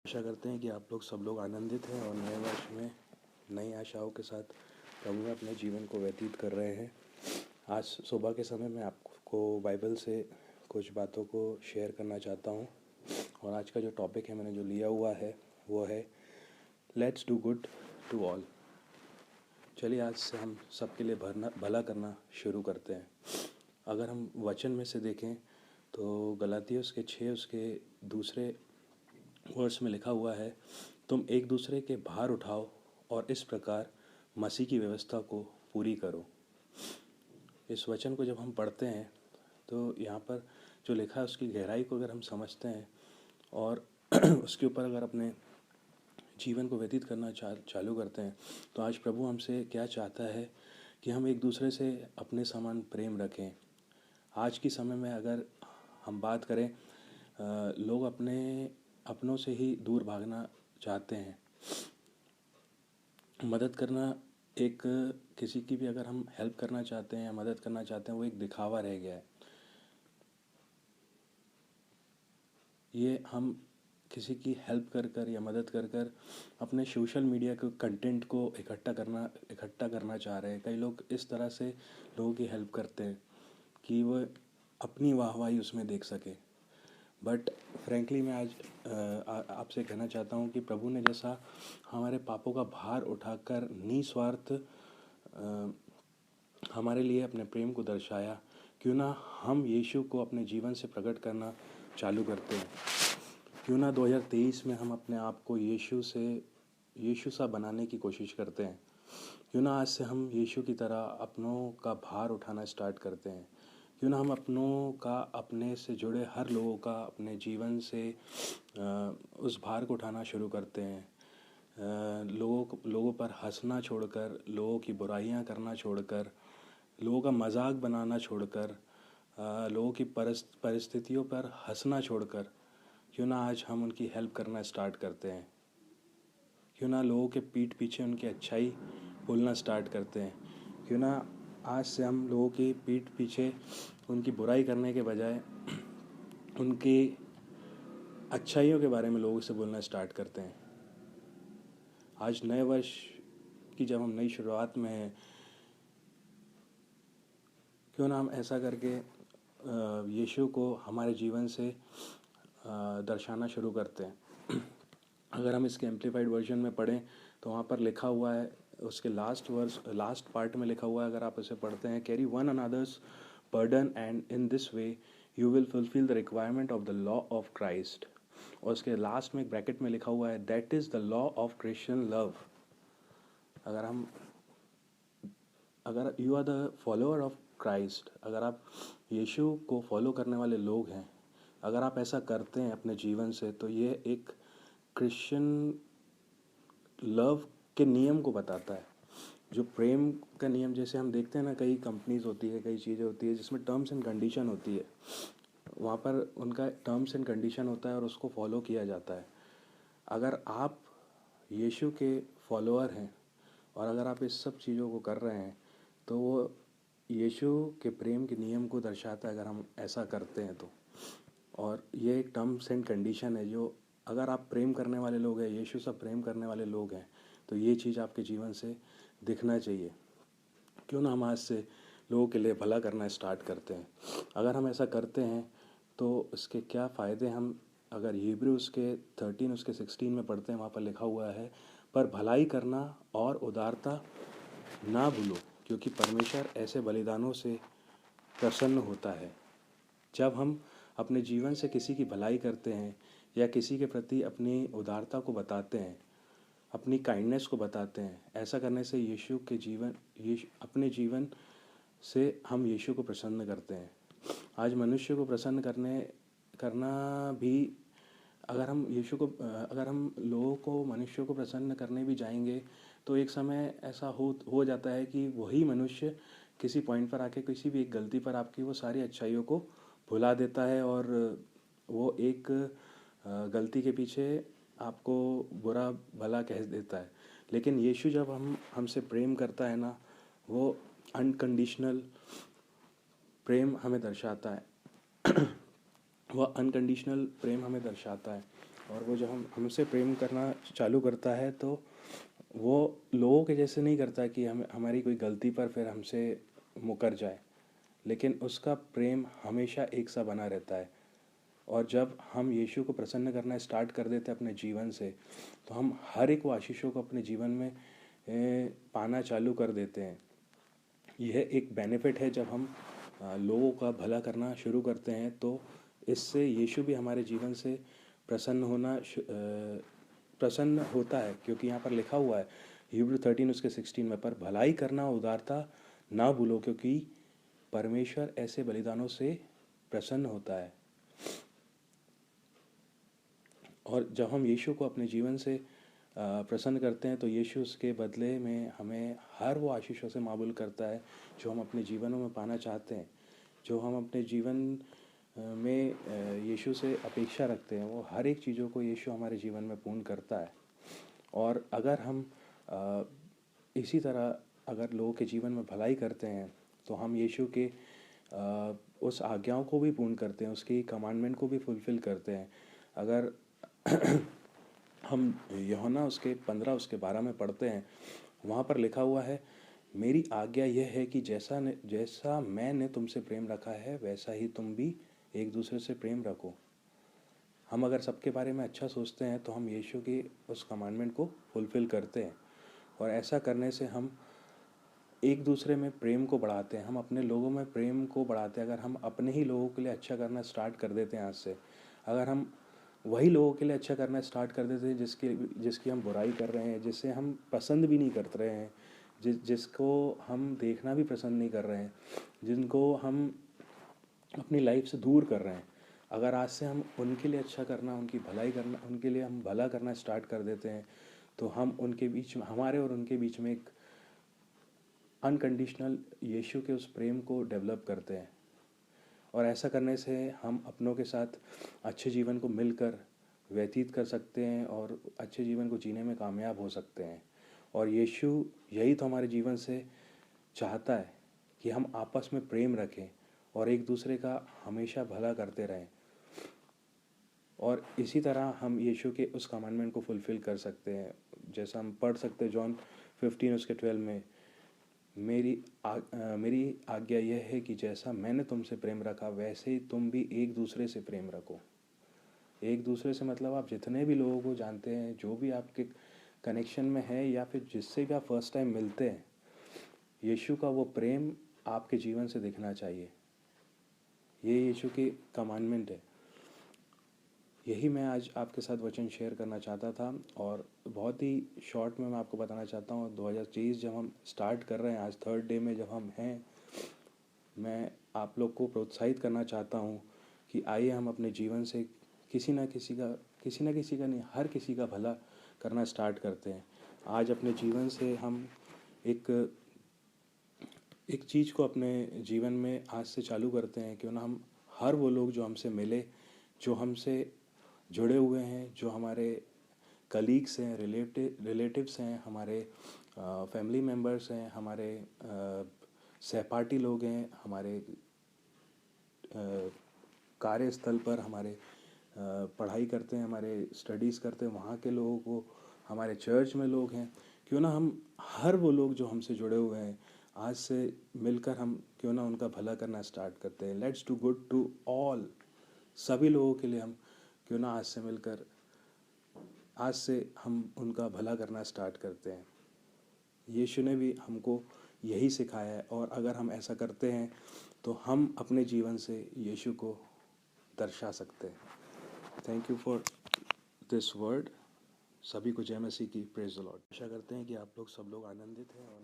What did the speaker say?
आशा करते हैं कि आप लोग सब लोग आनंदित हैं और नए वर्ष में नई आशाओं के साथ प्रभु में अपने जीवन को व्यतीत कर रहे हैं। आज सुबह के समय मैं आपको बाइबल से कुछ बातों को शेयर करना चाहता हूँ और आज का जो टॉपिक है मैंने जो लिया हुआ है वो है let's do good to all. चलिए आज से हम सबके लिए भला करना शुरू करते हैं। अगर हम वचन में से देखें तो गलातियों के 6 उसके दूसरे वर्ष में लिखा हुआ है, तुम एक दूसरे के भार उठाओ और इस प्रकार मसीह की व्यवस्था को पूरी करो। इस वचन को जब हम पढ़ते हैं तो यहाँ पर जो लिखा है उसकी गहराई को अगर हम समझते हैं और उसके ऊपर अगर अपने जीवन को व्यतीत करना चालू करते हैं तो आज प्रभु हमसे क्या चाहता है कि हम एक दूसरे से अपने समान प्रेम रखें। आज के समय में अगर हम बात करें, लोग अपनों से ही दूर भागना चाहते हैं। मदद करना एक किसी की भी अगर हम हेल्प करना चाहते हैं या मदद करना चाहते हैं वो एक दिखावा रह गया है। ये हम किसी की हेल्प कर कर या मदद कर कर अपने सोशल मीडिया के कंटेंट को इकट्ठा करना चाह रहे हैं। कई लोग इस तरह से लोगों की हेल्प करते हैं कि वो अपनी वाहवाही उसमें देख सके। बट फ्रेंकली मैं आज आपसे कहना चाहता हूँ कि प्रभु ने जैसा हमारे पापों का भार उठाकर निस्वार्थ हमारे लिए अपने प्रेम को दर्शाया, क्यों ना हम यीशु को अपने जीवन से प्रकट करना चालू करते हैं। क्यों ना 2023 में हम अपने आप को यीशु सा बनाने की कोशिश करते हैं। क्यों ना आज से हम यीशु की तरह अपनों का भार उठाना स्टार्ट करते हैं। क्यों ना हम अपनों का, अपने से जुड़े हर लोगों का अपने जीवन से उस भार को उठाना शुरू करते हैं। लोगों पर हंसना छोड़कर, लोगों की बुराइयां करना छोड़कर, लोगों का मजाक बनाना छोड़कर, लोगों की परिस्थितियों पर हंसना छोड़कर क्यों ना आज हम उनकी हेल्प करना स्टार्ट करते हैं। क्यों ना लोगों के पीठ पीछे उनकी अच्छाई बोलना स्टार्ट करते हैं। क्यों ना आज से हम लोगों की पीठ पीछे उनकी बुराई करने के बजाय उनकी अच्छाइयों के बारे में लोगों से बोलना स्टार्ट करते हैं। आज नए वर्ष की जब हम नई शुरुआत में हैं, क्यों ना हम ऐसा करके यीशु को हमारे जीवन से दर्शाना शुरू करते हैं। अगर हम इसके एम्प्लीफाइड वर्जन में पढ़ें तो वहाँ पर लिखा हुआ है, उसके लास्ट पार्ट में लिखा हुआ है, अगर आप इसे पढ़ते हैं, carry one another's burden and in this way you will fulfil the requirement of the law of Christ. और उसके लास्ट में एक ब्रैकेट में लिखा हुआ है, that is the law of Christian love. अगर you are the follower of Christ, अगर आप यीशु को फॉलो करने वाले लोग हैं, अगर आप ऐसा करते हैं अपने जीवन से, तो ये एक क्रिश्चियन लव के नियम को बताता है। जो प्रेम का नियम, जैसे हम देखते हैं ना, कई कंपनीज होती है, कई चीज़ें होती है जिसमें टर्म्स एंड कंडीशन होती है। वहाँ पर उनका टर्म्स एंड कंडीशन होता है और उसको फॉलो किया जाता है। अगर आप यीशु के फॉलोअर हैं और अगर आप इस सब चीज़ों को कर रहे हैं तो वो यीशु के प्रेम के नियम को दर्शाता है, अगर हम ऐसा करते हैं तो। और ये एक टर्म्स एंड कंडीशन है जो, अगर आप प्रेम करने वाले लोग हैं, यीशु से प्रेम करने वाले लोग हैं, तो ये चीज़ आपके जीवन से दिखना चाहिए। क्यों ना हम आज से लोगों के लिए भला करना स्टार्ट करते हैं। अगर हम ऐसा करते हैं तो इसके क्या फ़ायदे, हम अगर हिब्रू उसके 13 उसके 16 में पढ़ते हैं, वहाँ पर लिखा हुआ है, पर भलाई करना और उदारता ना भूलो, क्योंकि परमेश्वर ऐसे बलिदानों से प्रसन्न होता है। जब हम अपने जीवन से किसी की भलाई करते हैं या किसी के प्रति अपनी उदारता को बताते हैं, अपनी काइंडनेस को बताते हैं, ऐसा करने से अपने जीवन से हम यीशु को प्रसन्न करते हैं। आज मनुष्य को प्रसन्न करना भी, अगर हम लोगों को, मनुष्यों को प्रसन्न करने भी जाएंगे तो एक समय ऐसा हो जाता है कि वही मनुष्य किसी पॉइंट पर आके, किसी भी एक गलती पर आपकी वो सारी अच्छाइयों को भुला देता है और वो एक गलती के पीछे आपको बुरा भला कह देता है। लेकिन यीशु जब हमसे प्रेम करता है ना, वो अनकंडीशनल प्रेम हमें दर्शाता है। वह अनकंडीशनल प्रेम हमें दर्शाता है। और वो जब हम हमसे प्रेम करना चालू करता है तो वो लोगों के जैसे नहीं करता कि हम हमारी कोई गलती पर फिर हमसे मुकर जाए, लेकिन उसका प्रेम हमेशा एक सा बना रहता है। और जब हम यीशु को प्रसन्न करना स्टार्ट कर देते हैं अपने जीवन से, तो हम हर एक वो आशीषों को अपने जीवन में पाना चालू कर देते हैं। यह एक बेनिफिट है जब हम लोगों का भला करना शुरू करते हैं, तो इससे यीशु भी हमारे जीवन से प्रसन्न होता है। क्योंकि यहाँ पर लिखा हुआ है हिब्रू 13 उसके 16 में, पर भलाई करना उदारता ना भूलो, क्योंकि परमेश्वर ऐसे बलिदानों से प्रसन्न होता है। और जब हम यीशु को अपने जीवन से प्रसन्न करते हैं, तो यीशु उसके बदले में हमें हर वो आशीषों से मामूल करता है जो हम अपने जीवनों में पाना चाहते हैं। जो हम अपने जीवन में यीशु से अपेक्षा रखते हैं, वो हर एक चीज़ों को यीशु हमारे जीवन में पूर्ण करता है। और अगर हम इसी तरह अगर लोगों के जीवन में भलाई करते हैं, तो हम यीशु के उस आज्ञाओं को भी पूर्ण करते हैं, उसकी कमांडमेंट को भी फुलफ़िल करते हैं। अगर हम यूहन्ना उसके 15 उसके 12 में पढ़ते हैं, वहाँ पर लिखा हुआ है, मेरी आज्ञा यह है कि जैसा मैंने तुमसे प्रेम रखा है, वैसा ही तुम भी एक दूसरे से प्रेम रखो। हम अगर सबके बारे में अच्छा सोचते हैं, तो हम यीशु की उस कमांडमेंट को फुलफ़िल करते हैं। और ऐसा करने से हम एक दूसरे में प्रेम को बढ़ाते हैं, हम अपने लोगों में प्रेम को बढ़ाते हैं। अगर हम अपने ही लोगों के लिए अच्छा करना स्टार्ट कर देते हैं आज से, अगर हम वही लोगों के लिए अच्छा करना स्टार्ट कर देते हैं जिसकी हम बुराई कर रहे हैं, जिससे हम पसंद भी नहीं कर रहे हैं, जिसको हम देखना भी पसंद नहीं कर रहे हैं, जिनको हम अपनी लाइफ से दूर कर रहे हैं, अगर आज से हम उनके लिए अच्छा करना, उनकी भलाई करना, उनके लिए हम भला करना स्टार्ट कर देते हैं, तो हम उनके बीच में, हमारे और उनके बीच में एक अनकंडीशनल यीशु के उस प्रेम को डेवलप करते हैं। और ऐसा करने से हम अपनों के साथ अच्छे जीवन को मिलकर व्यतीत कर सकते हैं और अच्छे जीवन को जीने में कामयाब हो सकते हैं। और यीशु यही तो हमारे जीवन से चाहता है कि हम आपस में प्रेम रखें और एक दूसरे का हमेशा भला करते रहें। और इसी तरह हम यीशु के उस कमांडमेंट को फुलफ़िल कर सकते हैं। जैसा हम पढ़ सकते हैं जॉन 15 उसके 12 में, मेरी आज्ञा यह है कि जैसा मैंने तुमसे प्रेम रखा, वैसे ही तुम भी एक दूसरे से प्रेम रखो। एक दूसरे से मतलब आप जितने भी लोगों को जानते हैं, जो भी आपके कनेक्शन में है या फिर जिससे भी आप फर्स्ट टाइम मिलते हैं, यीशु का वो प्रेम आपके जीवन से दिखना चाहिए। ये यीशु की कमांडमेंट है। यही मैं आज आपके साथ वचन शेयर करना चाहता था। और बहुत ही शॉर्ट में मैं आपको बताना चाहता हूँ, 2023 जब हम स्टार्ट कर रहे हैं, आज 3rd डे में जब हम हैं, मैं आप लोग को प्रोत्साहित करना चाहता हूँ कि आइए हम अपने जीवन से किसी ना किसी का नहीं, हर किसी का भला करना स्टार्ट करते हैं। आज अपने जीवन से हम एक चीज़ को अपने जीवन में आज से चालू करते हैं। क्यों ना हम हर वो लोग जो हमसे मिले, जो हमसे जुड़े हुए हैं, जो हमारे कलीग्स हैं, रिलेटिव्स हैं, हमारे फैमिली मेम्बर्स हैं, हमारे सहपाठी लोग हैं, हमारे कार्यस्थल पर हमारे पढ़ाई करते हैं, हमारे स्टडीज़ करते हैं, वहाँ के लोगों को, हमारे चर्च में लोग हैं, क्यों ना हम हर वो लोग जो हमसे जुड़े हुए हैं, आज से मिलकर हम क्यों ना उनका भला करना स्टार्ट करते हैं। Let's do good to all. सभी लोगों के लिए हम क्यों ना आज से हम उनका भला करना स्टार्ट करते हैं। यीशु ने भी हमको यही सिखाया है, और अगर हम ऐसा करते हैं तो हम अपने जीवन से यीशु को दर्शा सकते हैं। Thank you for this word. सभी को जय मसीह की। Praise the Lord. आशा करते हैं कि आप लोग सब लोग आनंदित हैं और